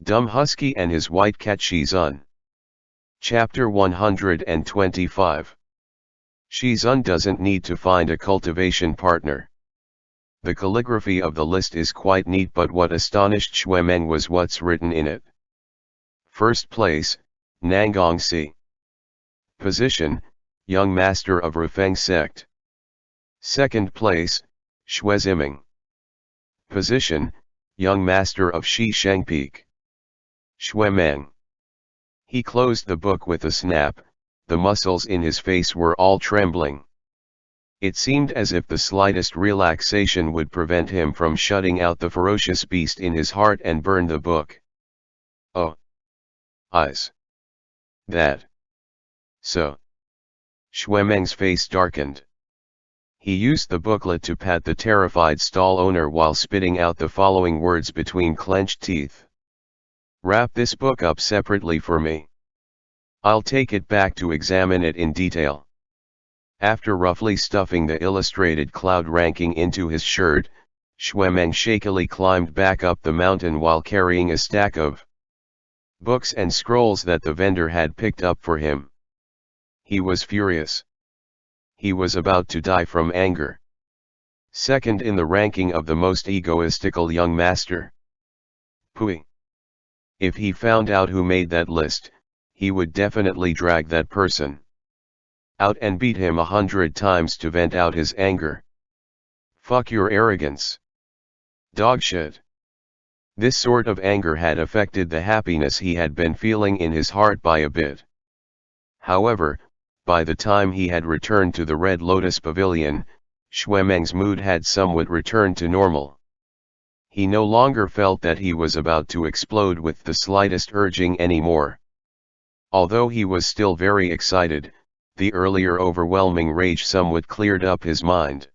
Dumb Husky and his white cat Shizun. Chapter 125. Shizun doesn't need to find a cultivation partner. The calligraphy of the list is quite neat, but what astonished Xuemeng was what's written in it. First place, Nangongsi. Position, Young Master of Rufeng Sect. Second place, Xueziming. Position, Young Master of Shi Sheng Peak. Xuemeng. He closed the book with a snap. The muscles in his face were all trembling. It seemed as if the slightest relaxation would prevent him from shutting out the ferocious beast in his heart and burn the book. Oh. Eyes. That. So. Xuemeng's face darkened. He used the booklet to pat the terrified stall owner while spitting out the following words between clenched teeth. Wrap this book up separately for me. I'll take it back to examine it in detail. After roughly stuffing the illustrated cloud ranking into his shirt, Xuemeng shakily climbed back up the mountain while carrying a stack of books and scrolls that the vendor had picked up for him. He was furious. He was about to die from anger. Second in the ranking of the most egoistical young master. Pui. If he found out who made that list, he would definitely drag that person out and beat him 100 times to vent out his anger. Fuck your arrogance. Dogshit. This sort of anger had affected the happiness he had been feeling in his heart by a bit. However, by the time he had returned to the Red Lotus Pavilion, Xuemeng's mood had somewhat returned to normal. He no longer felt that he was about to explode with the slightest urging anymore. Although he was still very excited, the earlier overwhelming rage somewhat cleared up his mind.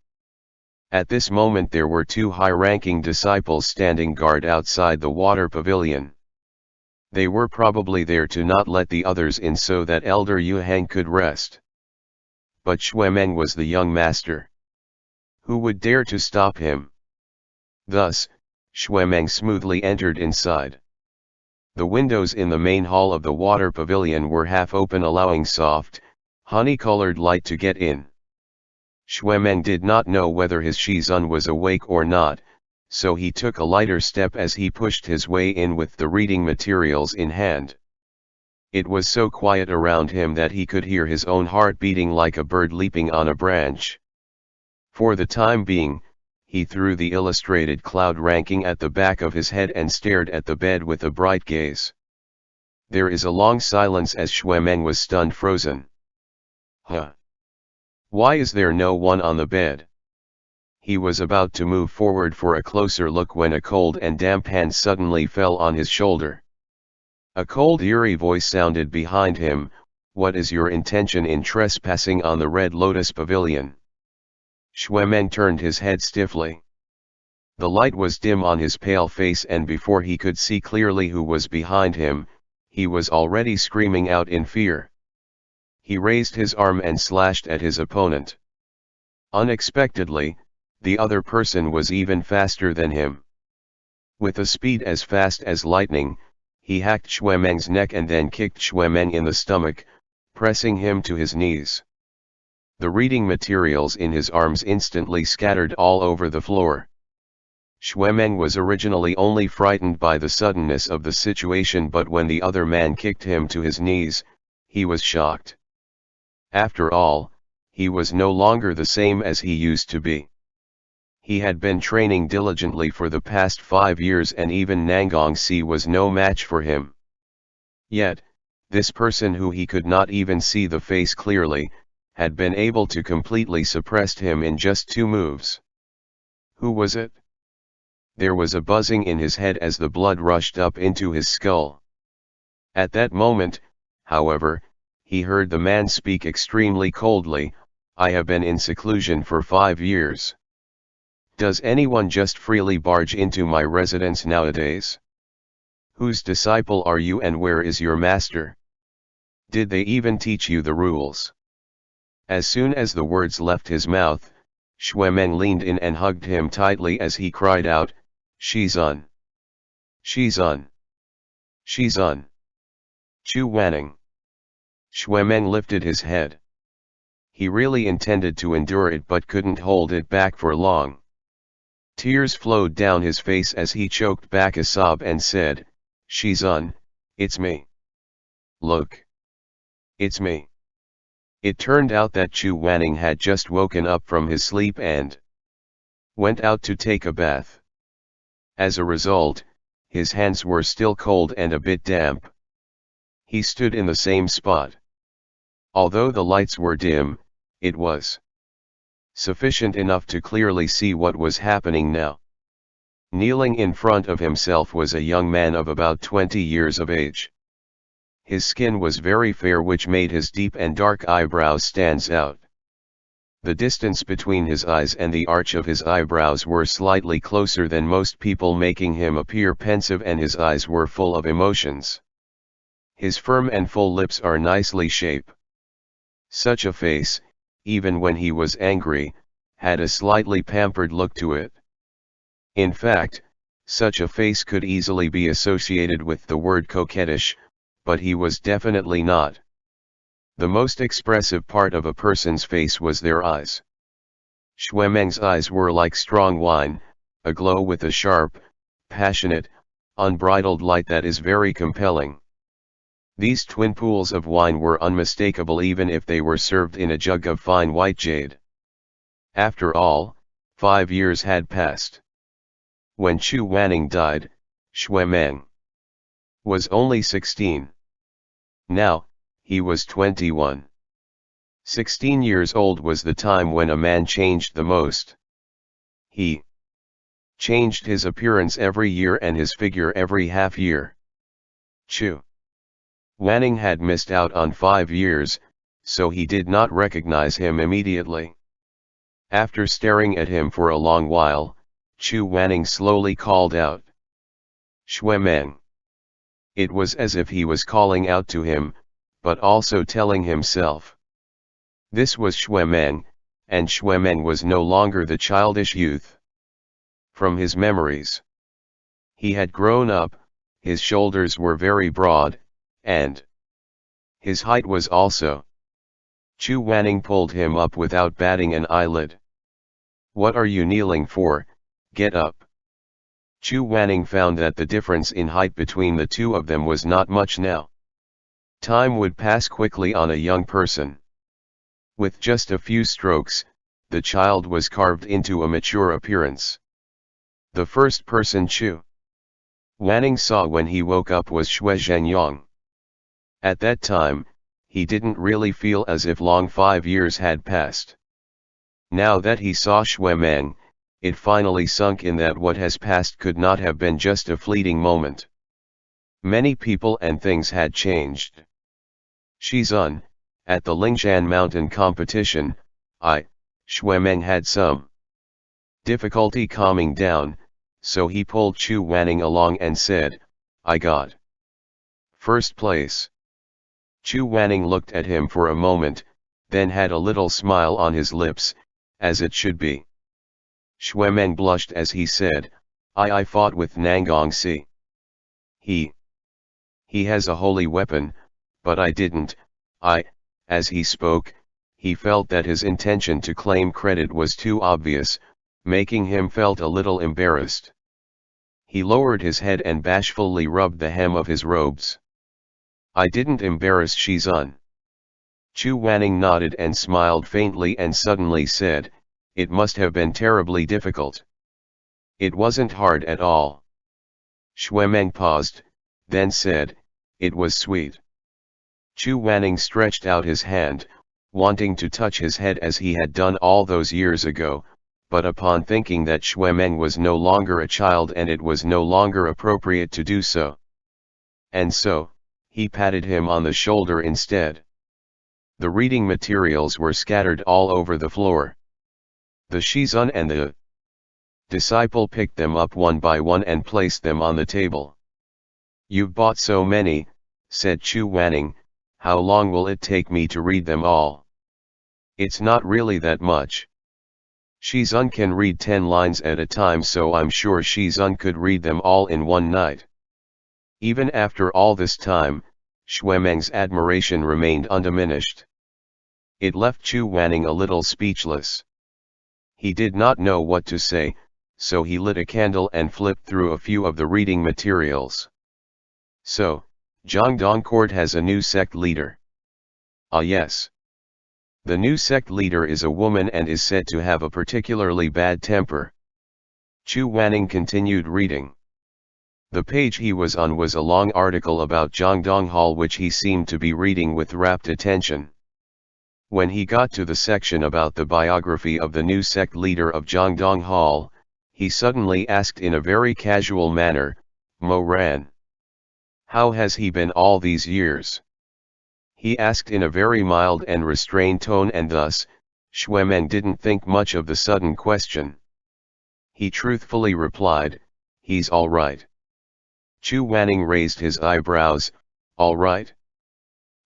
At this moment there were two high-ranking disciples standing guard outside the water pavilion. They were probably there to not let the others in so that Elder Yuhang could rest. But Xuemeng was the young master. Who would dare to stop him? Thus, Xuemeng smoothly entered inside. The windows in the main hall of the water pavilion were half open, allowing soft, honey-colored light to get in. Xuemeng did not know whether his Shizun was awake or not, so he took a lighter step as he pushed his way in with the reading materials in hand. It was so quiet around him that he could hear his own heart beating like a bird leaping on a branch. For the time being, he threw the illustrated cloud ranking at the back of his head and stared at the bed with a bright gaze. There is a long silence as Xuemeng was stunned frozen. Huh? Why is there no one on the bed? He was about to move forward for a closer look when a cold and damp hand suddenly fell on his shoulder. A cold, eerie voice sounded behind him. What is your intention in trespassing on the Red Lotus Pavilion? Xuemeng turned his head stiffly. The light was dim on his pale face, and before he could see clearly who was behind him, he was already screaming out in fear. He raised his arm and slashed at his opponent. Unexpectedly, the other person was even faster than him. With a speed as fast as lightning, he hacked Xuemeng's neck and then kicked Xuemeng in the stomach, pressing him to his knees. The reading materials in his arms instantly scattered all over the floor. Xuemeng was originally only frightened by the suddenness of the situation, but when the other man kicked him to his knees, he was shocked. After all, he was no longer the same as he used to be. He had been training diligently for the past 5 years, and even Nangongsi was no match for him. Yet, this person who he could not even see the face clearly, had been able to completely suppress him in just 2 moves. Who was it? There was a buzzing in his head as the blood rushed up into his skull. At that moment, however, he heard the man speak extremely coldly. I have been in seclusion for 5 years. Does anyone just freely barge into my residence nowadays? Whose disciple are you and where is your master? Did they even teach you the rules? As soon as the words left his mouth, Xuemeng leaned in and hugged him tightly as he cried out, Shizun! Shizun! Shizun. Chu Wanning. Xuemeng lifted his head. He really intended to endure it but couldn't hold it back for long. Tears flowed down his face as he choked back a sob and said, Shizun, it's me. Look. It's me. It turned out that Chu Wanning had just woken up from his sleep and went out to take a bath. As a result, his hands were still cold and a bit damp. He stood in the same spot. Although the lights were dim, it was sufficient enough to clearly see what was happening now. Kneeling in front of himself was a young man of about 20 years of age. His skin was very fair, which made his deep and dark eyebrows stand out. The distance between his eyes and the arch of his eyebrows were slightly closer than most people, making him appear pensive, and his eyes were full of emotions. His firm and full lips are nicely shaped. Such a face, even when he was angry, had a slightly pampered look to it. In fact, such a face could easily be associated with the word coquettish, but he was definitely not. The most expressive part of a person's face was their eyes. Xuemeng's eyes were like strong wine, aglow with a sharp, passionate, unbridled light that is very compelling. These twin pools of wine were unmistakable even if they were served in a jug of fine white jade. After all, 5 years had passed. When Chu Wanning died, Xuemeng was only 16. Now, he was 21. 16 years old was the time when a man changed the most. He changed his appearance every year and his figure every half year. Chu Wanning had missed out on 5 years, so he did not recognize him immediately. After staring at him for a long while, Chu Wanning slowly called out, Xuemeng. It was as if he was calling out to him, but also telling himself. This was Xuemeng, and Xuemeng was no longer the childish youth from his memories. He had grown up, his shoulders were very broad, and his height was also. Chu Wanning pulled him up without batting an eyelid. What are you kneeling for? Get up. Chu Wanning found that the difference in height between the two of them was not much now. Time would pass quickly on a young person. With just a few strokes, the child was carved into a mature appearance. The first person Chu Wanning saw when he woke up was Xue Zhengyang. At that time, he didn't really feel as if long 5 years had passed. Now that he saw Xuemeng, it finally sunk in that what has passed could not have been just a fleeting moment. Many people and things had changed. Shizun, at the Lingshan Mountain competition, Xuemeng had some difficulty calming down, so he pulled Chu Wanning along and said, I got first place. Chu Wanning looked at him for a moment, then had a little smile on his lips, as it should be. Xuemeng blushed as he said, I fought with Nangongsi. He has a holy weapon, but I didn't. As he spoke, he felt that his intention to claim credit was too obvious, making him felt a little embarrassed. He lowered his head and bashfully rubbed the hem of his robes. I didn't embarrass Shizun. Chu Wanning nodded and smiled faintly and suddenly said, it must have been terribly difficult. It wasn't hard at all. Xuemeng paused, then said, it was sweet. Chu Wanning stretched out his hand, wanting to touch his head as he had done all those years ago, but upon thinking that Xuemeng was no longer a child and it was no longer appropriate to do so. And so, he patted him on the shoulder instead. The reading materials were scattered all over the floor. The Shizun and the disciple picked them up one by one and placed them on the table. You've bought so many, said Chu Wanning, how long will it take me to read them all? It's not really that much. Shizun can read 10 lines at a time, so I'm sure Shizun could read them all in one night. Even after all this time, Xuemeng's admiration remained undiminished. It left Chu Wanning a little speechless. He did not know what to say, so he lit a candle and flipped through a few of the reading materials. So, Jiangdong Court has a new sect leader. Ah yes. The new sect leader is a woman and is said to have a particularly bad temper. Chu Wanning continued reading. The page he was on was a long article about Jiangdong Hall which he seemed to be reading with rapt attention. When he got to the section about the biography of the new sect leader of Jiangdong Hall, he suddenly asked in a very casual manner, "Mo Ran. How has he been all these years?" He asked in a very mild and restrained tone, and thus, Xuemeng didn't think much of the sudden question. He truthfully replied, "He's all right." Chu Wanning raised his eyebrows. "All right?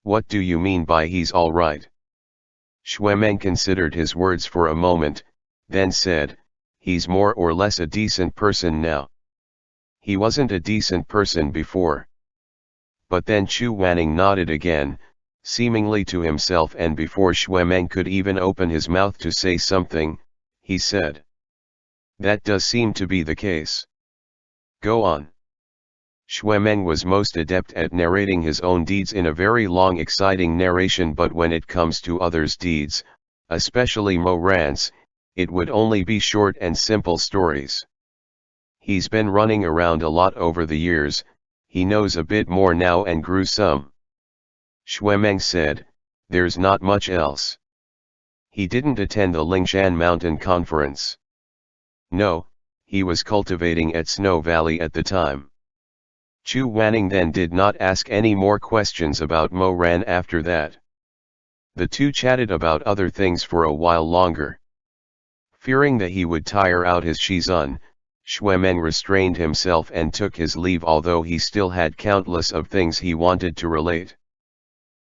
What do you mean by he's all right?" Xuemeng considered his words for a moment, then said, "He's more or less a decent person now. He wasn't a decent person before." But then Chu Wanning nodded again, seemingly to himself, and before Xuemeng could even open his mouth to say something, he said, "That does seem to be the case. Go on." Xuemeng was most adept at narrating his own deeds in a very long exciting narration, but when it comes to others' deeds, especially Mo Ran's, it would only be short and simple stories. He's been running around a lot over the years, he knows a bit more now and grew some. Xuemeng said, "There's not much else." He didn't attend the Lingshan Mountain Conference. No, he was cultivating at Snow Valley at the time. Chu Wanning then did not ask any more questions about Mo Ran after that. The two chatted about other things for a while longer. Fearing that he would tire out his Shizun, Xuemeng restrained himself and took his leave, although he still had countless of things he wanted to relate.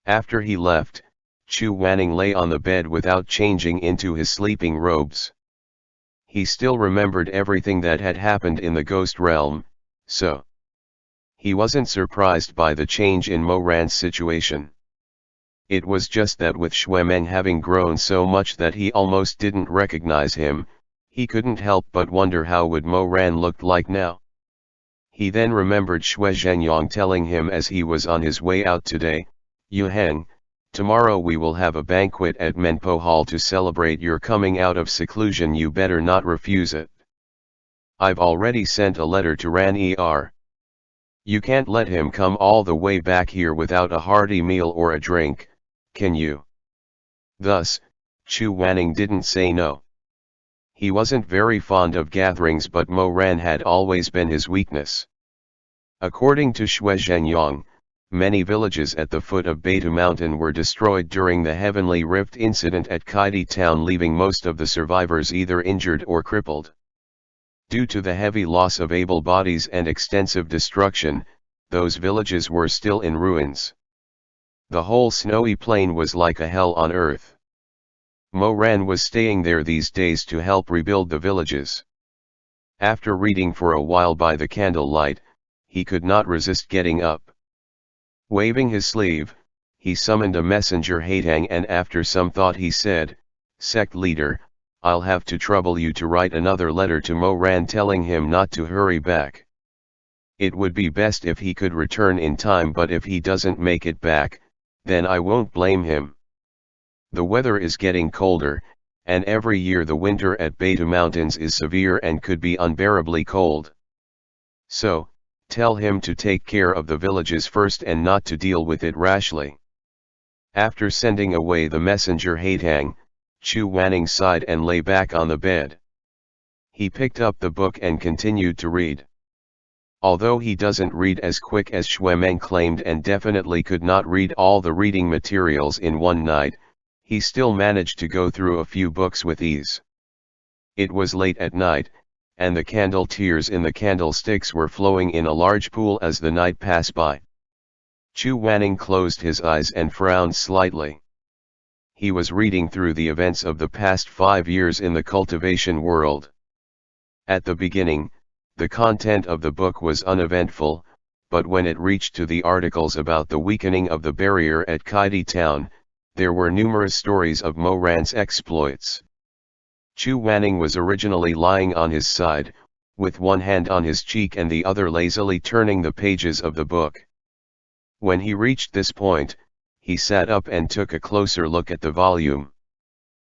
After he left, Chu Wanning lay on the bed without changing into his sleeping robes. He still remembered everything that had happened in the ghost realm, so he wasn't surprised by the change in Mo Ran's situation. It was just that with Xuemeng having grown so much that he almost didn't recognize him, he couldn't help but wonder how would Mo Ran look like now. He then remembered Xue Zhenyang telling him as he was on his way out today, "Yu Heng, tomorrow we will have a banquet at Menpo Hall to celebrate your coming out of seclusion. You better not refuse it. I've already sent a letter to Ran Er. You can't let him come all the way back here without a hearty meal or a drink, can you?" Thus, Chu Wanning didn't say no. He wasn't very fond of gatherings, but Mo Ran had always been his weakness. According to Xue Zhenyang, many villages at the foot of Beitu Mountain were destroyed during the Heavenly Rift incident at Kaidi Town, leaving most of the survivors either injured or crippled. Due to the heavy loss of able bodies and extensive destruction, those villages were still in ruins. The whole snowy plain was like a hell on earth. Mo Ran was staying there these days to help rebuild the villages. After reading for a while by the candlelight, he could not resist getting up. Waving his sleeve, he summoned a messenger Haitang, and after some thought he said, "Sect leader, I'll have to trouble you to write another letter to Mo Ran telling him not to hurry back. It would be best if he could return in time, but if he doesn't make it back, then I won't blame him. The weather is getting colder, and every year the winter at Beitu Mountains is severe and could be unbearably cold. So, tell him to take care of the villages first and not to deal with it rashly." After sending away the messenger Haitang, Chu Wanning sighed and lay back on the bed. He picked up the book and continued to read. Although he doesn't read as quick as Xuemeng claimed and definitely could not read all the reading materials in one night, he still managed to go through a few books with ease. It was late at night, and the candle tears in the candlesticks were flowing in a large pool as the night passed by. Chu Wanning closed his eyes and frowned slightly. He was reading through the events of the past 5 years in the cultivation world. At the beginning, the content of the book was uneventful, but when it reached to the articles about the weakening of the barrier at Kaidi town, there were numerous stories of Mo Ran's exploits. Chu Wanning was originally lying on his side, with one hand on his cheek and the other lazily turning the pages of the book. When he reached this point, he sat up and took a closer look at the volume.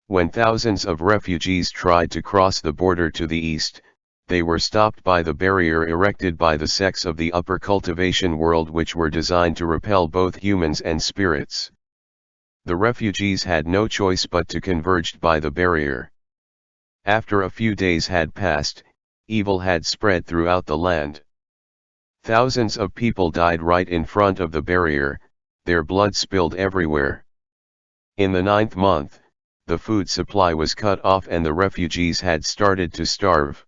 When thousands of refugees tried to cross the border to the east, they were stopped by the barrier erected by the sects of the upper cultivation world, which were designed to repel both humans and spirits. The refugees had no choice but to converge by the barrier. After a few days had passed, evil had spread throughout the land. Thousands of people died right in front of the barrier, their blood spilled everywhere. In the 9th month, the food supply was cut off and the refugees had started to starve.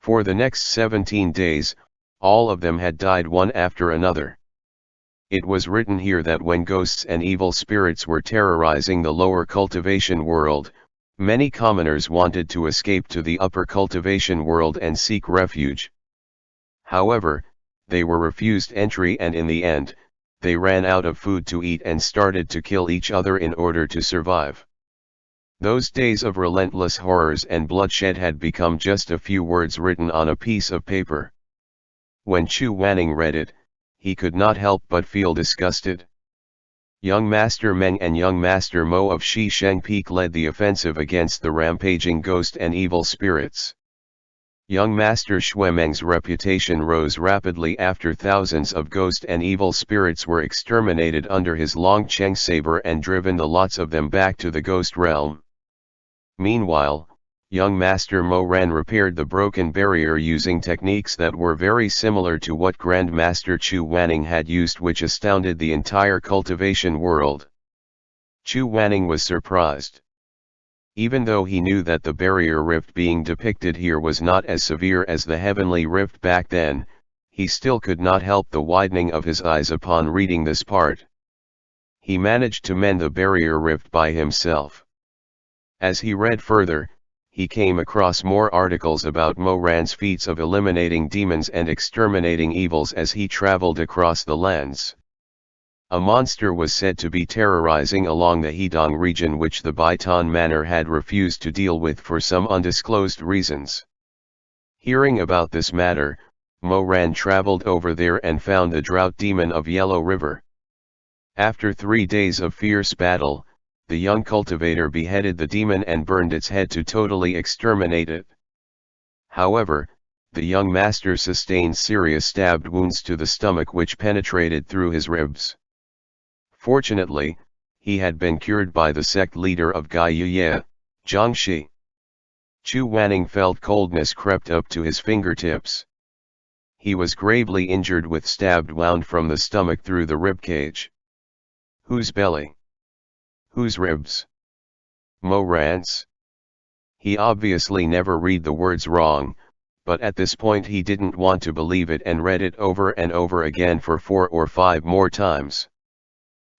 For the next 17 days, all of them had died one after another. It was written here that when ghosts and evil spirits were terrorizing the lower cultivation world, many commoners wanted to escape to the upper cultivation world and seek refuge. However, they were refused entry, and in the end, they ran out of food to eat and started to kill each other in order to survive. Those days of relentless horrors and bloodshed had become just a few words written on a piece of paper. When Chu Wanning read it, he could not help but feel disgusted. Young Master Meng and Young Master Mo of Shi Sheng Peak led the offensive against the rampaging ghost and evil spirits. Young Master Xue Meng's reputation rose rapidly after thousands of ghost and evil spirits were exterminated under his long Cheng saber and driven the lots of them back to the ghost realm. Meanwhile, young Master Mo Ran repaired the broken barrier using techniques that were very similar to what Grand Master Chu Wanning had used, which astounded the entire cultivation world. Chu Wanning was surprised. Even though he knew that the barrier rift being depicted here was not as severe as the heavenly rift back then, he still could not help the widening of his eyes upon reading this part. He managed to mend the barrier rift by himself. As he read further, he came across more articles about Mo Ran's feats of eliminating demons and exterminating evils as he traveled across the lands. A monster was said to be terrorizing along the Hedong region, which the Baitan Manor had refused to deal with for some undisclosed reasons. Hearing about this matter, Mo Ran traveled over there and found the drought demon of Yellow River. After 3 days of fierce battle, the young cultivator beheaded the demon and burned its head to totally exterminate it. However, the young master sustained serious stabbed wounds to the stomach which penetrated through his ribs. Fortunately, he had been cured by the sect leader of Gai Yuye, Zhang Shi. Chu Wanning felt coldness crept up to his fingertips. He was gravely injured with stabbed wound from the stomach through the ribcage. Whose belly? Whose ribs? Mo Ran's? He obviously never read the words wrong, but at this point he didn't want to believe it and read it over and over again for 4 or 5 more times.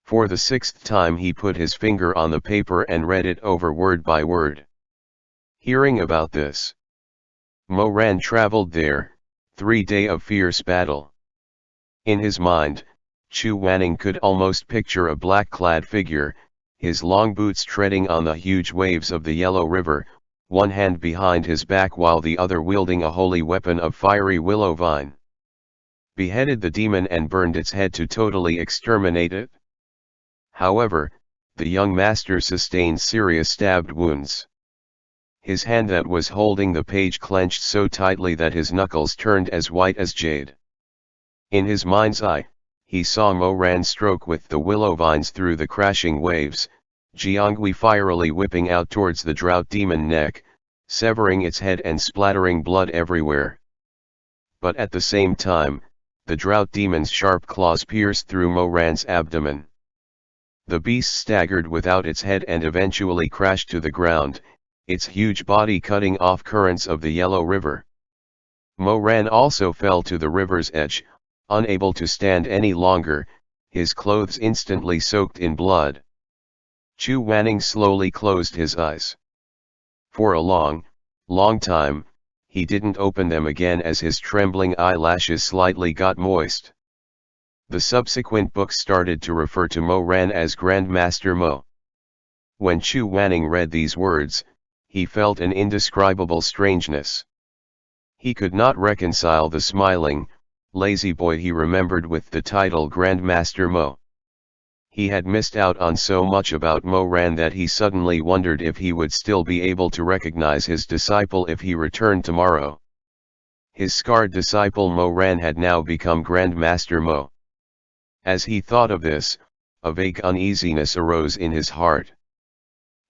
For the 6th time he put his finger on the paper and read it over word by word. Hearing about this, Mo Ran traveled there, 3 days of fierce battle. In his mind, Chu Wanning could almost picture a black-clad figure, his long boots treading on the huge waves of the Yellow River, one hand behind his back while the other wielding a holy weapon of fiery willow vine. Beheaded the demon and burned its head to totally exterminate it. However, the young master sustained serious stabbed wounds. His hand that was holding the page clenched so tightly that his knuckles turned as white as jade. In his mind's eye, he saw Mo Ran stroke with the willow vines through the crashing waves, Jiangui fierily whipping out towards the drought demon neck, severing its head and splattering blood everywhere. But at the same time, the drought demon's sharp claws pierced through Mo Ran's abdomen. The beast staggered without its head and eventually crashed to the ground, its huge body cutting off currents of the Yellow River. Mo Ran also fell to the river's edge, unable to stand any longer, his clothes instantly soaked in blood. Chu Wanning slowly closed his eyes. For a long time, he didn't open them again as his trembling eyelashes slightly got moist. The subsequent books started to refer to Mo Ran as Grandmaster Mo. When Chu Wanning read these words, he felt an indescribable strangeness. He could not reconcile the smiling, lazy boy he remembered with the title Grandmaster Mo. He had missed out on so much about Mo Ran that he suddenly wondered if he would still be able to recognize his disciple if he returned tomorrow. His scarred disciple Mo Ran had now become Grandmaster Mo. As he thought of this, a vague uneasiness arose in his heart.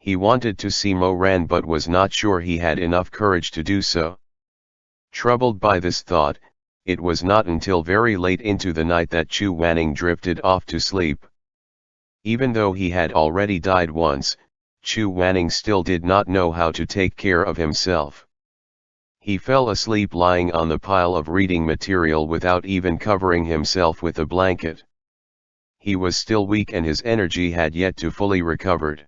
He wanted to see Mo Ran but was not sure he had enough courage to do so. Troubled by this thought, it was not until very late into the night that Chu Wanning drifted off to sleep. Even though he had already died once, Chu Wanning still did not know how to take care of himself. He fell asleep lying on the pile of reading material without even covering himself with a blanket. He was still weak and his energy had yet to fully recovered.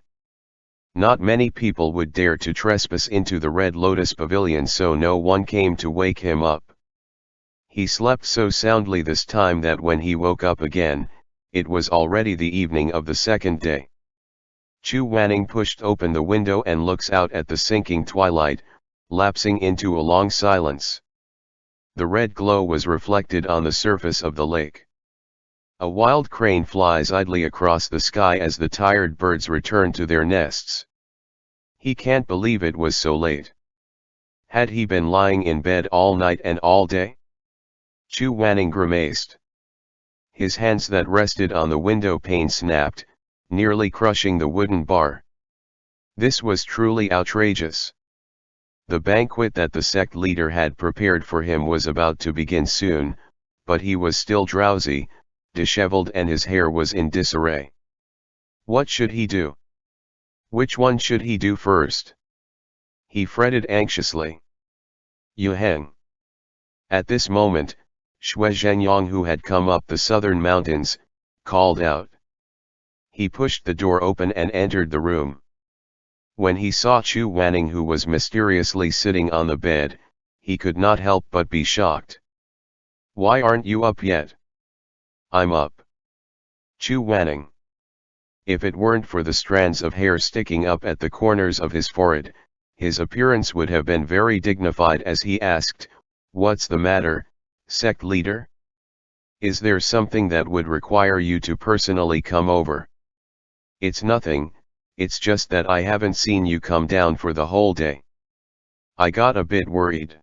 Not many people would dare to trespass into the Red Lotus Pavilion, so no one came to wake him up. He slept so soundly this time that when he woke up again, it was already the evening of the second day. Chu Wanning pushed open the window and looks out at the sinking twilight, lapsing into a long silence. The red glow was reflected on the surface of the lake. A wild crane flies idly across the sky as the tired birds return to their nests. He can't believe it was so late. Had he been lying in bed all night and all day? Chu Wanning grimaced. His hands that rested on the window pane snapped, nearly crushing the wooden bar. This was truly outrageous. The banquet that the sect leader had prepared for him was about to begin soon, but he was still drowsy, disheveled, and his hair was in disarray. What should he do? Which one should he do first? He fretted anxiously. Yu Heng. At this moment, Xue Zhenyang, who had come up the southern mountains, called out. He pushed the door open and entered the room. When he saw Chu Wanning, who was mysteriously sitting on the bed, he could not help but be shocked. Why aren't you up yet? I'm up. Chu Wanning. If it weren't for the strands of hair sticking up at the corners of his forehead, his appearance would have been very dignified as he asked, What's the matter, sect leader? Is there something that would require you to personally come over? It's nothing, it's just that I haven't seen you come down for the whole day. I got a bit worried.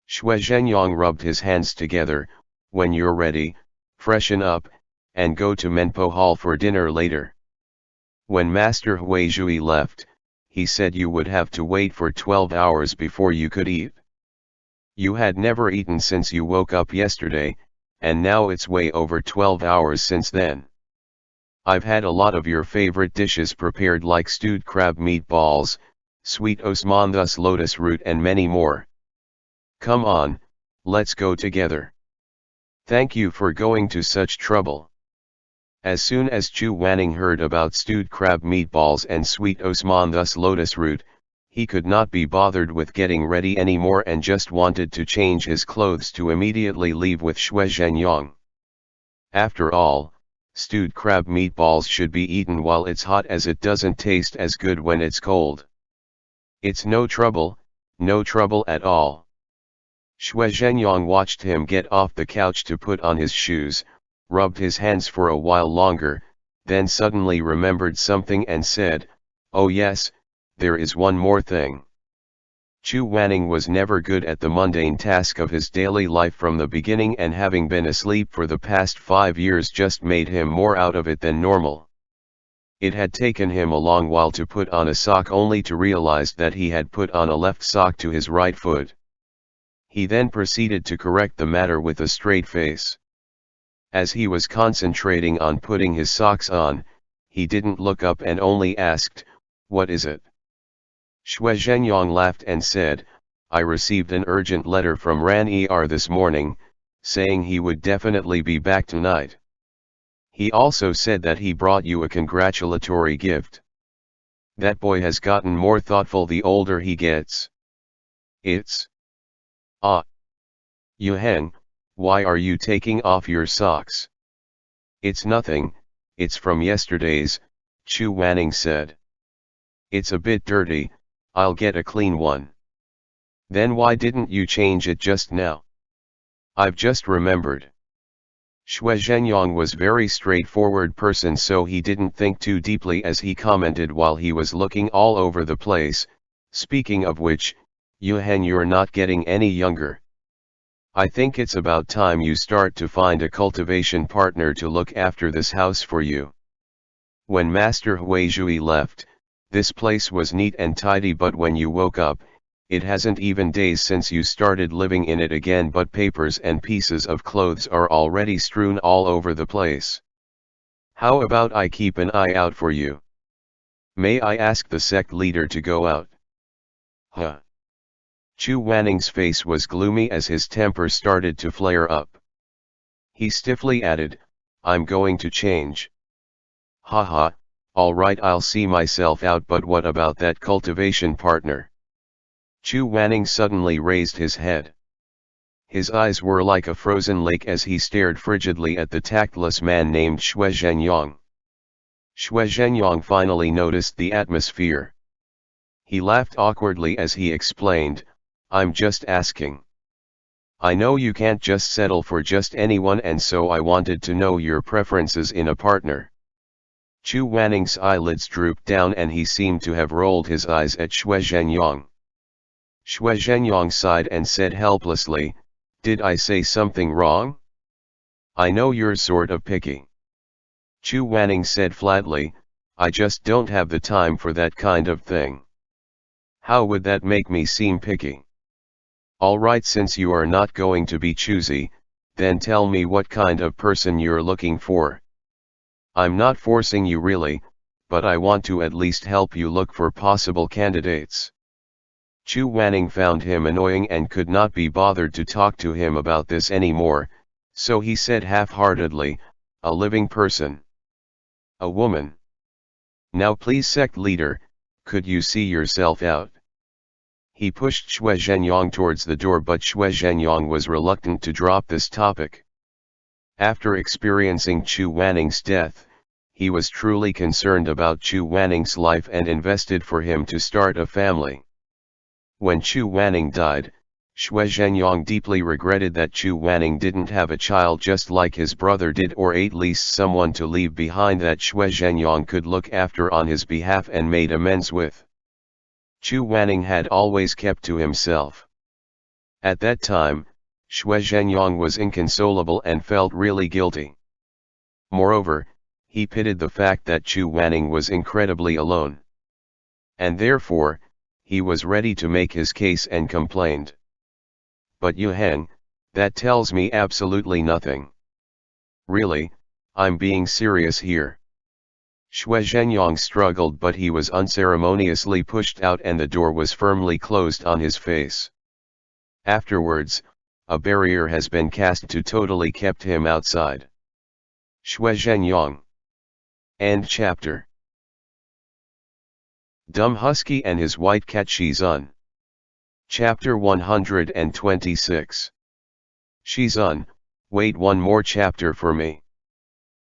Xue Zhenyang rubbed his hands together. When you're ready, freshen up, and go to Menpo Hall for dinner later. When Master Huizhui left, he said you would have to wait for 12 hours before you could eat. You had never eaten since you woke up yesterday, and now it's way over 12 hours since then. I've had a lot of your favorite dishes prepared, like stewed crab meatballs, sweet osmanthus lotus root, and many more. Come on, let's go together. Thank you for going to such trouble. As soon as Chu Wanning heard about stewed crab meatballs and sweet osmanthus lotus root, he could not be bothered with getting ready anymore and just wanted to change his clothes to immediately leave with Xue Zhenyang. After all, stewed crab meatballs should be eaten while it's hot, as it doesn't taste as good when it's cold. It's no trouble at all. Xue Zhenyang watched him get off the couch to put on his shoes, rubbed his hands for a while longer, then suddenly remembered something and said, Oh yes, there is one more thing. Chu Wanning was never good at the mundane task of his daily life from the beginning, and having been asleep for the past 5 years just made him more out of it than normal. It had taken him a long while to put on a sock, only to realize that he had put on a left sock to his right foot. He then proceeded to correct the matter with a straight face. As he was concentrating on putting his socks on, he didn't look up and only asked, What is it? Xue Zhenyang laughed and said, I received an urgent letter from Ran Er this morning, saying he would definitely be back tonight. He also said that he brought you a congratulatory gift. That boy has gotten more thoughtful the older he gets. It's Yuheng, why are you taking off your socks? It's nothing, it's from yesterday's, Chu Wanning said. It's a bit dirty, I'll get a clean one. Then why didn't you change it just now? I've just remembered. Xue Zhenyang was very straightforward person, so he didn't think too deeply as he commented while he was looking all over the place, speaking of which, Yuhen, you're not getting any younger. I think it's about time you start to find a cultivation partner to look after this house for you. When Master Huizhui left, this place was neat and tidy, but when you woke up, it hasn't even days since you started living in it again, but papers and pieces of clothes are already strewn all over the place. How about I keep an eye out for you? May I ask the sect leader to go out? Huh. Chu Wanning's face was gloomy as his temper started to flare up. He stiffly added, I'm going to change. Haha, alright, I'll see myself out, but what about that cultivation partner? Chu Wanning suddenly raised his head. His eyes were like a frozen lake as he stared frigidly at the tactless man named Xue Zhenyang. Xue Zhenyang finally noticed the atmosphere. He laughed awkwardly as he explained, I'm just asking. I know you can't just settle for just anyone, and so I wanted to know your preferences in a partner. Chu Wanning's eyelids drooped down and he seemed to have rolled his eyes at Xue Zhenyang. Xue Zhenyang sighed and said helplessly, did I say something wrong? I know you're sort of picky. Chu Wanning said flatly, I just don't have the time for that kind of thing. How would that make me seem picky? Alright, since you are not going to be choosy, then tell me what kind of person you're looking for. I'm not forcing you really, but I want to at least help you look for possible candidates. Chu Wanning found him annoying and could not be bothered to talk to him about this anymore, so he said half-heartedly, a living person. A woman. Now please, sect leader, could you see yourself out? He pushed Xue Zhenyang towards the door, but Xue Zhenyang was reluctant to drop this topic. After experiencing Chu Wanning's death, he was truly concerned about Chu Wanning's life and invested for him to start a family. When Chu Wanning died, Xue Zhenyang deeply regretted that Chu Wanning didn't have a child just like his brother did, or at least someone to leave behind that Xue Zhenyang could look after on his behalf and made amends with. Chu Wanning had always kept to himself. At that time, Xue Zhenyang was inconsolable and felt really guilty. Moreover, he pitied the fact that Chu Wanning was incredibly alone. And therefore, he was ready to make his case and complained. But Yuhen, that tells me absolutely nothing. Really, I'm being serious here. Xue Zhenyang struggled, but he was unceremoniously pushed out and the door was firmly closed on his face. Afterwards, a barrier has been cast to totally kept him outside. Xue Zhenyang. End chapter. Dumb Husky and his white cat Shizun. Chapter 126. Shizun, wait one more chapter for me.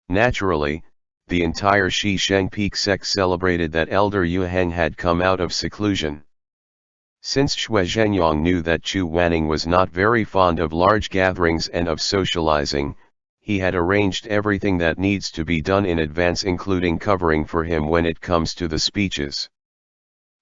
Naturally, the entire Shisheng Peak sect celebrated that Elder Yuheng had come out of seclusion. Since Xue Zhenyang knew that Chu Wanning was not very fond of large gatherings and of socializing, he had arranged everything that needs to be done in advance, including covering for him when it comes to the speeches.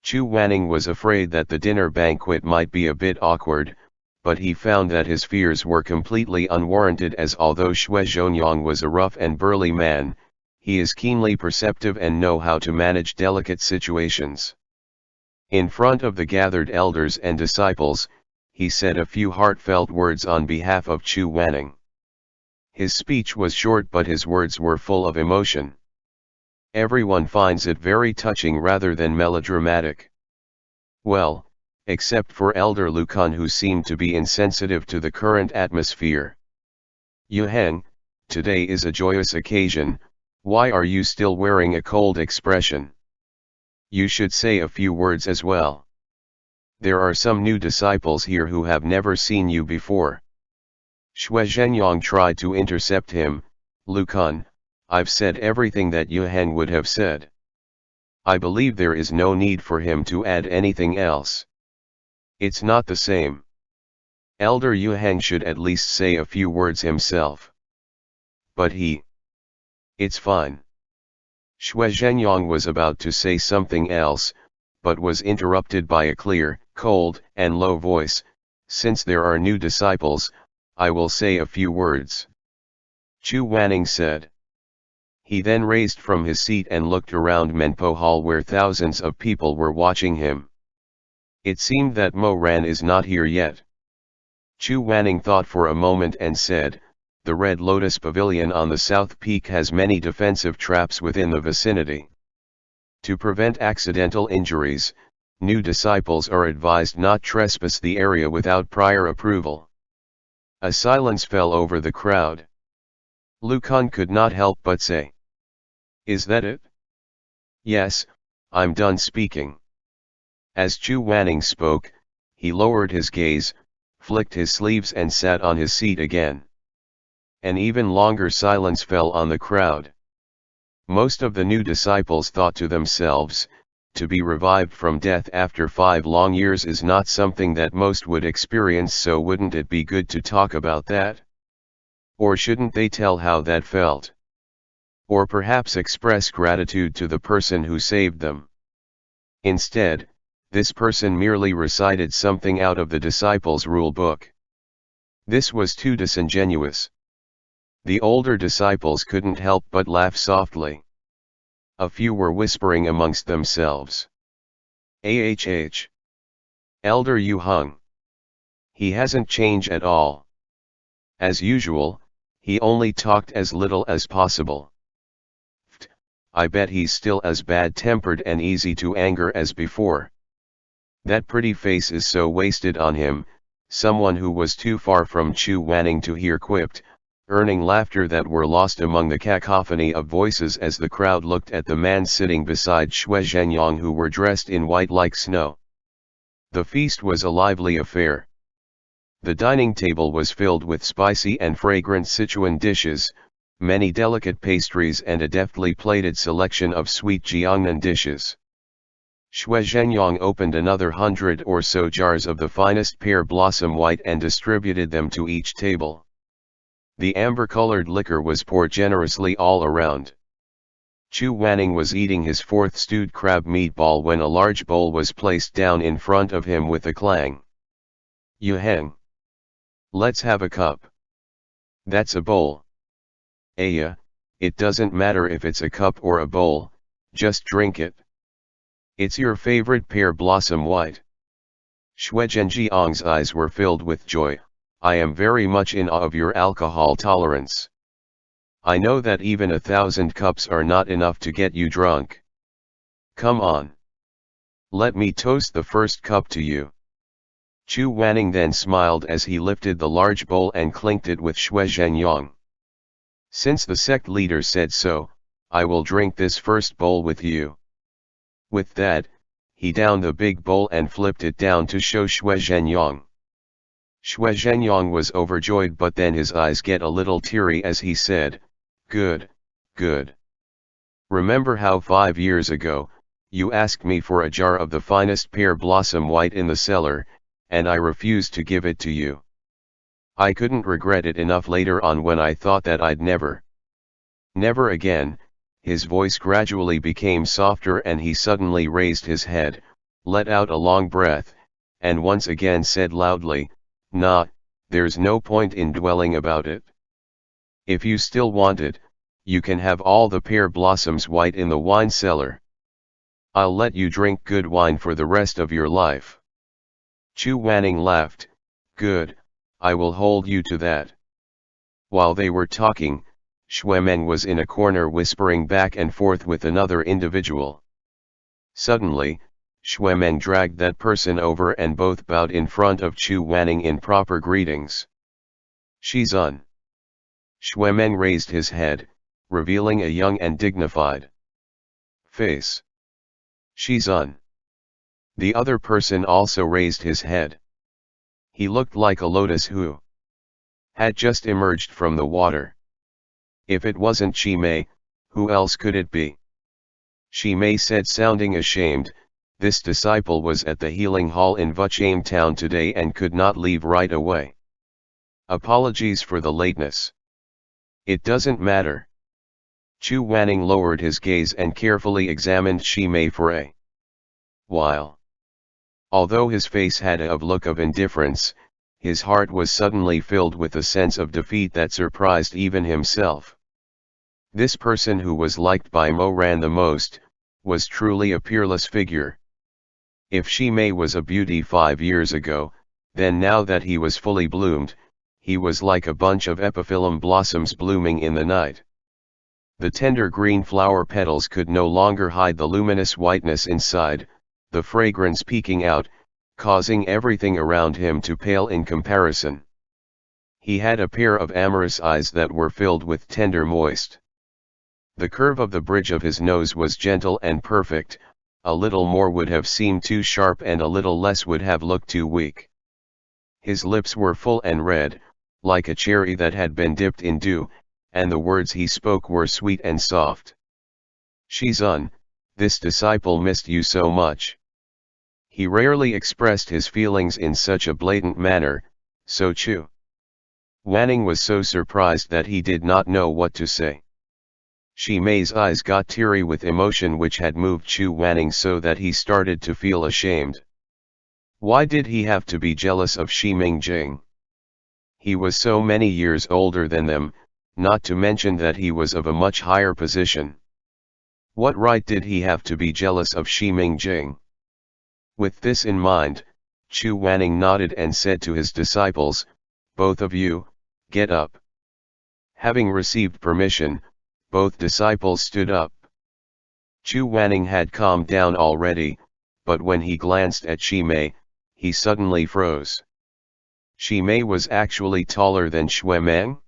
Chu Wanning was afraid that the dinner banquet might be a bit awkward, but he found that his fears were completely unwarranted, as although Xue Zhenyang was a rough and burly man, he is keenly perceptive and know how to manage delicate situations. In front of the gathered elders and disciples, he said a few heartfelt words on behalf of Chu Wanning. His speech was short, but his words were full of emotion. Everyone finds it very touching rather than melodramatic. Well, except for Elder Lucan, who seemed to be insensitive to the current atmosphere. Yuheng, today is a joyous occasion, why are you still wearing a cold expression? You should say a few words as well. There are some new disciples here who have never seen you before. Xue Zhenyang tried to intercept him. "Lu Kun, I've said everything that Yu Heng would have said. I believe there is no need for him to add anything else. It's not the same. Elder Yu Heng should at least say a few words himself. But it's fine." Xue Zhenyang was about to say something else, but was interrupted by a clear, cold, and low voice. "Since there are new disciples, I will say a few words," Chu Wanning said. He then raised from his seat and looked around Menpo Hall where thousands of people were watching him. It seemed that Mo Ran is not here yet. Chu Wanning thought for a moment and said, "The Red Lotus Pavilion on the South Peak has many defensive traps within the vicinity. To prevent accidental injuries, new disciples are advised not trespass the area without prior approval." A silence fell over the crowd. Lu Kun could not help but say, "Is that it?" "Yes, I'm done speaking." As Chu Wanning spoke, he lowered his gaze, flicked his sleeves and sat on his seat again. An even longer silence fell on the crowd. Most of the new disciples thought to themselves, to be revived from death after 5 long years is not something that most would experience, so wouldn't it be good to talk about that? Or shouldn't they tell how that felt? Or perhaps express gratitude to the person who saved them? Instead, this person merely recited something out of the disciples' rule book. This was too disingenuous. The older disciples couldn't help but laugh softly. A few were whispering amongst themselves. "Ahh. Elder Yu Heng. He hasn't changed at all. As usual, he only talked as little as possible. I bet he's still as bad-tempered and easy to anger as before. That pretty face is so wasted on him," someone who was too far from Chu Wanning to hear quipped, earning laughter that were lost among the cacophony of voices as the crowd looked at the man sitting beside Xue Zhenyang, who were dressed in white like snow. The feast was a lively affair. The dining table was filled with spicy and fragrant Sichuan dishes, many delicate pastries and a deftly plated selection of sweet Jiangnan dishes. Xue Zhenyang opened another 100 or so jars of the finest pear blossom white and distributed them to each table. The amber-colored liquor was poured generously all around. Chu Wanning was eating his 4th stewed crab meatball when a large bowl was placed down in front of him with a clang. "Yu Heng. Let's have a cup." "That's a bowl." "Aya, it doesn't matter if it's a cup or a bowl, just drink it. It's your favorite pear blossom white." Xue Zhenjiang's eyes were filled with joy. "I am very much in awe of your alcohol tolerance. I know that even 1,000 cups are not enough to get you drunk. Come on. Let me toast the first cup to you." Chu Wanning then smiled as he lifted the large bowl and clinked it with Xue Zhenyang. "Since the sect leader said so, I will drink this first bowl with you." With that, he downed the big bowl and flipped it down to show Xue Zhenyang. Xue Zhenyang was overjoyed, but then his eyes get a little teary as he said, "Good, good. Remember how 5 years ago, you asked me for a jar of the finest pear blossom white in the cellar, and I refused to give it to you. I couldn't regret it enough later on when I thought that I'd never again." His voice gradually became softer and he suddenly raised his head, let out a long breath, and once again said loudly, "Nah, there's no point in dwelling about it. If you still want it, you can have all the pear blossoms white in the wine cellar. I'll let you drink good wine for the rest of your life." Chu Wanning laughed. "Good, I will hold you to that." While they were talking, Xue Meng was in a corner whispering back and forth with another individual. Suddenly, Xue Meng dragged that person over and both bowed in front of Chu Wanning in proper greetings. "Shizun." Xue Meng raised his head, revealing a young and dignified face. "Shizun." The other person also raised his head. He looked like a lotus who had just emerged from the water. If it wasn't Shimei, who else could it be? Shimei said, sounding ashamed. This disciple was at the healing hall in Vuchame town today and could not leave right away. Apologies for the lateness. It doesn't matter. Chu Wanning lowered his gaze and carefully examined Shimei for a while. Although his face had a look of indifference, his heart was suddenly filled with a sense of defeat that surprised even himself. This person who was liked by Moran the most, was truly a peerless figure. If Shimei was a beauty 5 years ago, then now that he was fully bloomed, he was like a bunch of epiphyllum blossoms blooming in the night. The tender green flower petals could no longer hide the luminous whiteness inside, the fragrance peeking out, causing everything around him to pale in comparison. He had a pair of amorous eyes that were filled with tender moist. The curve of the bridge of his nose was gentle and perfect, a little more would have seemed too sharp and a little less would have looked too weak. His lips were full and red, like a cherry that had been dipped in dew, and the words he spoke were sweet and soft. Shizun, this disciple missed you so much. He rarely expressed his feelings in such a blatant manner, so Chu Wanning was so surprised that he did not know what to say. Shimei's eyes got teary with emotion which had moved Chu Wanning so that he started to feel ashamed. Why did he have to be jealous of Shi Mingjing? He was so many years older than them, not to mention that he was of a much higher position. What right did he have to be jealous of Shi Mingjing? With this in mind, Chu Wanning nodded and said to his disciples, "Both of you, get up." Having received permission, both disciples stood up. Chu Wanning had calmed down already, but when he glanced at Shimei, he suddenly froze. Shimei was actually taller than Xuemeng?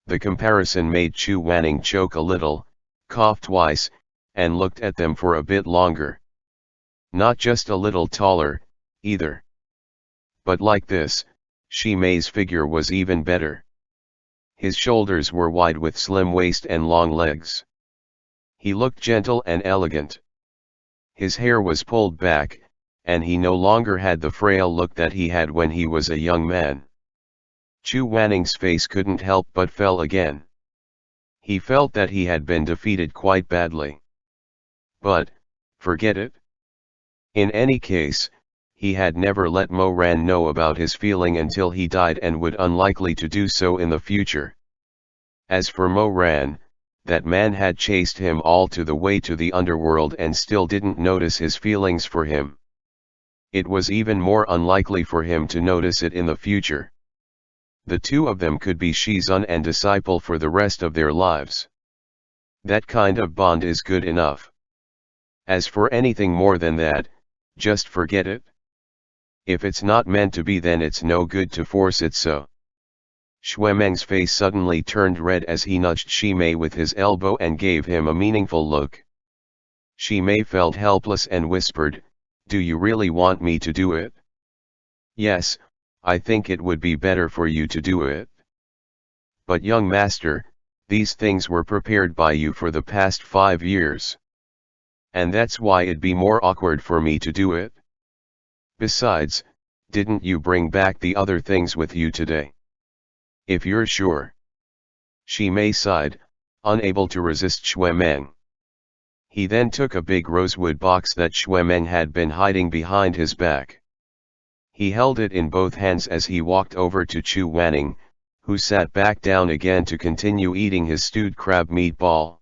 The comparison made Chu Wanning choke a little, cough twice, and looked at them for a bit longer. Not just a little taller, either. But like this, Shimei's figure was even better. His shoulders were wide with slim waist and long legs. He looked gentle and elegant. His hair was pulled back, and he no longer had the frail look that he had when he was a young man. Chu Wanning's face couldn't help but fell again. He felt that he had been defeated quite badly. But, forget it. In any case, he had never let Moran know about his feeling until he died and would unlikely to do so in the future. As for Moran, that man had chased him all the way to the underworld and still didn't notice his feelings for him. It was even more unlikely for him to notice it in the future. The two of them could be Shizun and disciple for the rest of their lives. That kind of bond is good enough. As for anything more than that, just forget it. If it's not meant to be, then it's no good to force it so. Xuemeng's face suddenly turned red as he nudged Shimei with his elbow and gave him a meaningful look. Shimei felt helpless and whispered, "Do you really want me to do it?" "Yes, I think it would be better for you to do it. But young master, these things were prepared by you for the past 5 years. And that's why it'd be more awkward for me to do it. Besides, didn't you bring back the other things with you today? If you're sure." Shimei sighed, unable to resist Xuemeng. He then took a big rosewood box that Xuemeng had been hiding behind his back. He held it in both hands as he walked over to Chu Wanning, who sat back down again to continue eating his stewed crab meatball.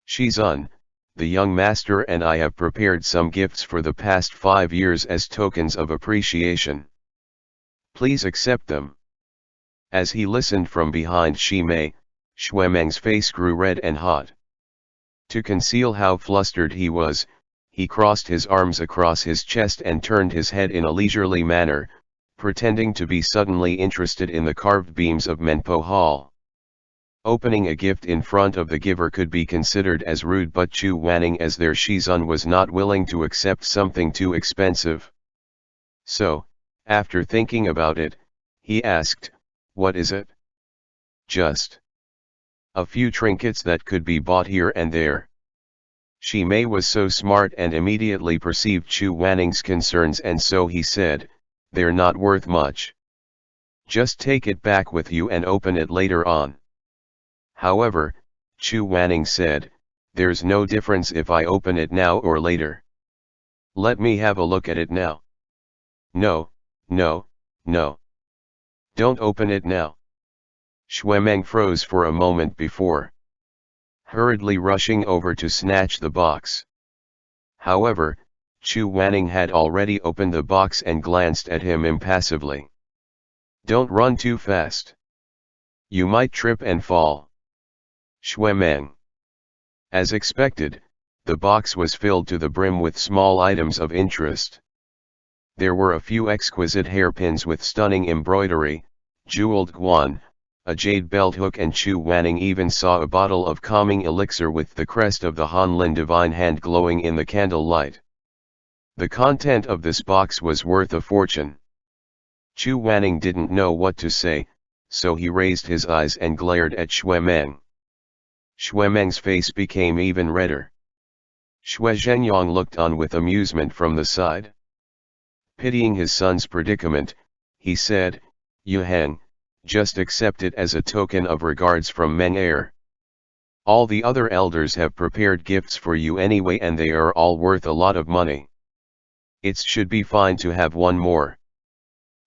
"Shizun, the young master and I have prepared some gifts for the past 5 years as tokens of appreciation. Please accept them." As he listened from behind Shimei, Xuemeng's face grew red and hot. To conceal how flustered he was, he crossed his arms across his chest and turned his head in a leisurely manner, pretending to be suddenly interested in the carved beams of Menpo Hall. Opening a gift in front of the giver could be considered as rude, but Chu Wanning as their Shizun was not willing to accept something too expensive. So, after thinking about it, he asked, What is it? Just a few trinkets that could be bought here and there. Shi Mei was so smart and immediately perceived Chu Wanning's concerns, and so he said, "They're not worth much. Just take it back with you and open it later on." However, Chu Wanning said, "There's no difference if I open it now or later. Let me have a look at it now." "No, no, no. Don't open it now." Xuemeng froze for a moment before hurriedly rushing over to snatch the box. However, Chu Wanning had already opened the box and glanced at him impassively. "Don't run too fast. You might trip and fall." Xuemeng. As expected, the box was filled to the brim with small items of interest. There were a few exquisite hairpins with stunning embroidery, jeweled guan, a jade belt hook, and Chu Wanning even saw a bottle of calming elixir with the crest of the Hanlin divine hand glowing in the candle light. The content of this box was worth a fortune. Chu Wanning didn't know what to say, so he raised his eyes and glared at Xuemeng. Xuemeng's face became even redder. Xue Zhenyang looked on with amusement from the side. Pitying his son's predicament, he said, "Yu Heng, just accept it as a token of regards from Meng Er. All the other elders have prepared gifts for you anyway, and they are all worth a lot of money. It should be fine to have one more."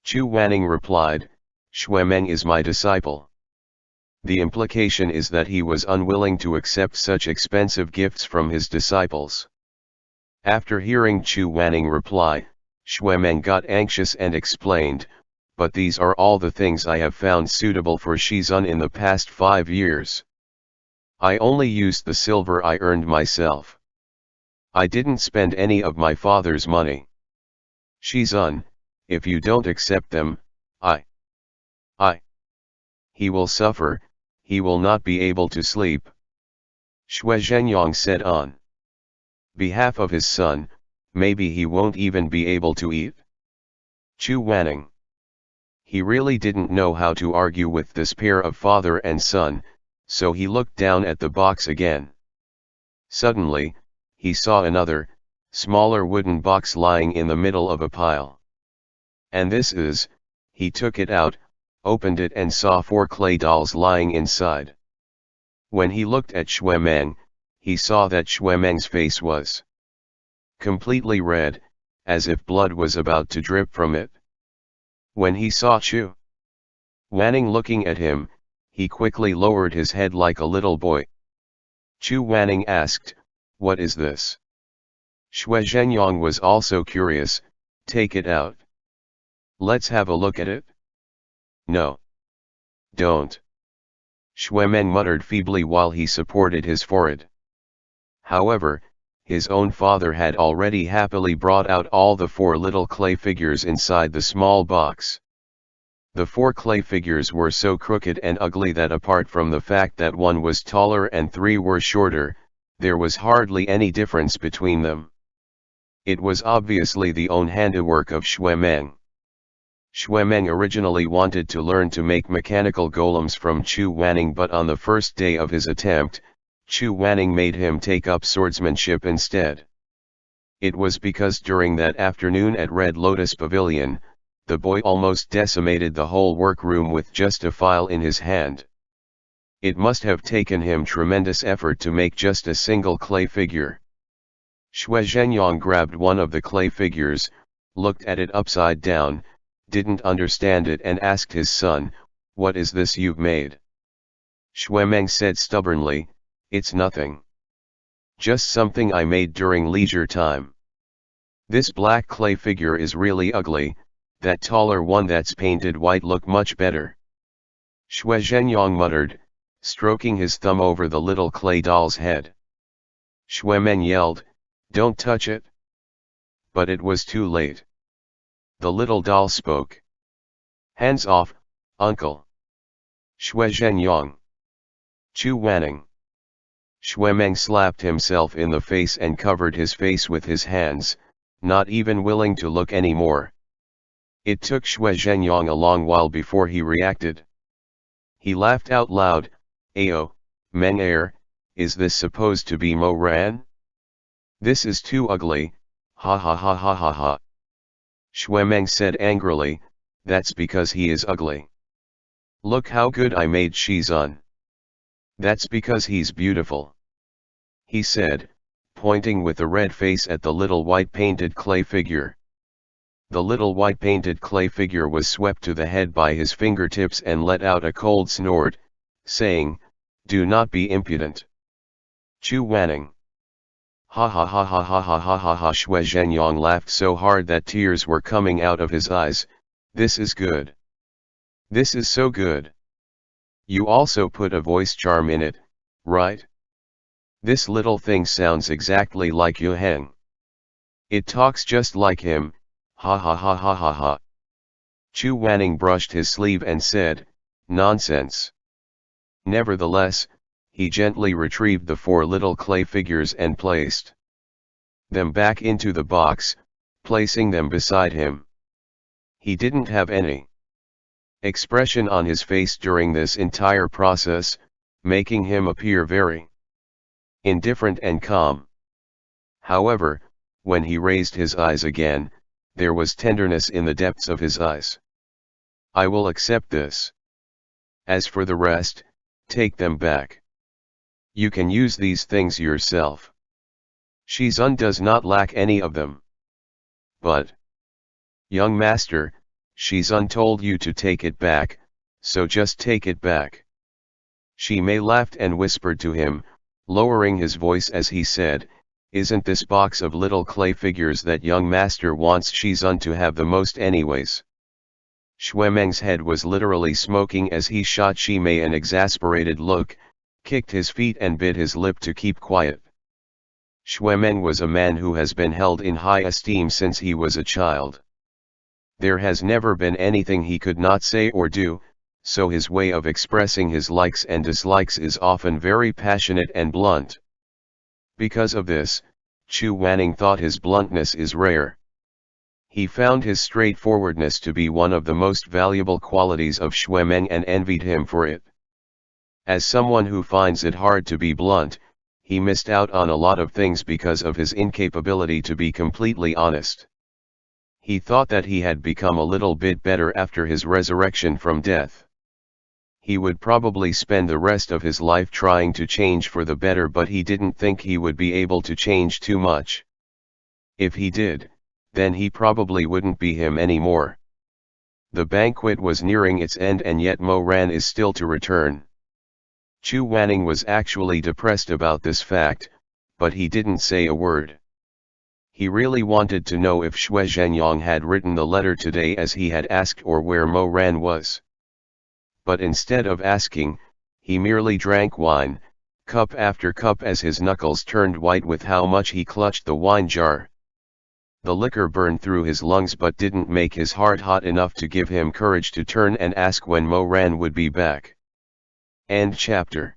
Chu Wanning replied, "Xuemeng is my disciple." The implication is that he was unwilling to accept such expensive gifts from his disciples. After hearing Chu Wanning reply, Xuemeng got anxious and explained, "But these are all the things I have found suitable for Shizun in the past 5 years. I only used the silver I earned myself. I didn't spend any of my father's money. Shizun, if you don't accept them, he will suffer, he will not be able to sleep." Xue Zhenyang said on behalf of his son, "Maybe he won't even be able to eat." Chu Wanning. He really didn't know how to argue with this pair of father and son, so he looked down at the box again. Suddenly, he saw another, smaller wooden box lying in the middle of a pile. "And this is," he took it out, opened it, and saw 4 clay dolls lying inside. When he looked at Xuemeng, he saw that Xuemeng's face was completely red, as if blood was about to drip from it. When he saw Chu Wanning looking at him, he quickly lowered his head like a little boy. Chu Wanning asked, "What is this?" Xue Zhenyang was also curious. "Take it out. Let's have a look at it." "No. Don't." Xuemeng muttered feebly while he supported his forehead. However, his own father had already happily brought out all the 4 little clay figures inside the small box. The 4 clay figures were so crooked and ugly that apart from the fact that one was taller and 3 were shorter, there was hardly any difference between them. It was obviously the own handiwork of Xuemeng. Xuemeng originally wanted to learn to make mechanical golems from Chu Wanning, but on the first day of his attempt, Chu Wanning made him take up swordsmanship instead. It was because during that afternoon at Red Lotus Pavilion, the boy almost decimated the whole workroom with just a file in his hand. It must have taken him tremendous effort to make just a single clay figure. Xue Zhenyang grabbed one of the clay figures, looked at it upside down, didn't understand it, and asked his son, "What is this you've made?" Xuemeng said stubbornly, "It's nothing. Just something I made during leisure time. This black clay figure is really ugly, that taller one that's painted white look much better." Xue Zhenyang muttered, stroking his thumb over the little clay doll's head. Xuemeng yelled, "Don't touch it!" But it was too late. The little doll spoke. "Hands off, uncle." Xue Zhenyang. Chu Wanning. Xuemeng slapped himself in the face and covered his face with his hands, not even willing to look anymore. It took Xue Zhenyang a long while before he reacted. He laughed out loud. Ayo, Meng Er, is this supposed to be Mo Ran? This is too ugly, ha ha ha ha ha ha. Shuemeng said angrily, that's because he is ugly. Look how good I made Shizun. That's because he's beautiful, he said, pointing with a red face at the little white painted clay figure. The little white painted clay figure was swept to the head by his fingertips and let out a cold snort, saying, do not be impudent. Chu Wanning. Ha ha ha ha ha ha ha ha ha. Xue Zhenyang laughed so hard that tears were coming out of his eyes. This is good. This is so good. You also put a voice charm in it, right? This little thing sounds exactly like Yu Heng. It talks just like him, ha ha ha ha ha ha. Chu Wanning brushed his sleeve and said, nonsense. Nevertheless, he gently retrieved the 4 little clay figures and placed them back into the box, placing them beside him. He didn't have any expression on his face during this entire process, making him appear very indifferent and calm. However, when he raised his eyes again, there was tenderness in the depths of his eyes. I will accept this. As for the rest, take them back. You can use these things yourself. Shizun does not lack any of them. But, young master, Shizun told you to take it back, so just take it back. Shimei laughed and whispered to him, lowering his voice as he said, isn't this box of little clay figures that young master wants Shizun to have the most anyways? Shuemeng's head was literally smoking as he shot Shimei an exasperated look, kicked his feet and bit his lip to keep quiet. Shuemeng was a man who has been held in high esteem since he was a child. There has never been anything he could not say or do, so his way of expressing his likes and dislikes is often very passionate and blunt. Because of this, Chu Wanning thought his bluntness is rare. He found his straightforwardness to be one of the most valuable qualities of Shuemeng and envied him for it. As someone who finds it hard to be blunt, he missed out on a lot of things because of his incapability to be completely honest. He thought that he had become a little bit better after his resurrection from death. He would probably spend the rest of his life trying to change for the better, but he didn't think he would be able to change too much. If he did, then he probably wouldn't be him anymore. The banquet was nearing its end and yet Mo Ran is still to return. Chu Wanning was actually depressed about this fact, but he didn't say a word. He really wanted to know if Xue Zhenyang had written the letter today as he had asked or where Mo Ran was. But instead of asking, he merely drank wine, cup after cup as his knuckles turned white with how much he clutched the wine jar. The liquor burned through his lungs but didn't make his heart hot enough to give him courage to turn and ask when Mo Ran would be back. End chapter.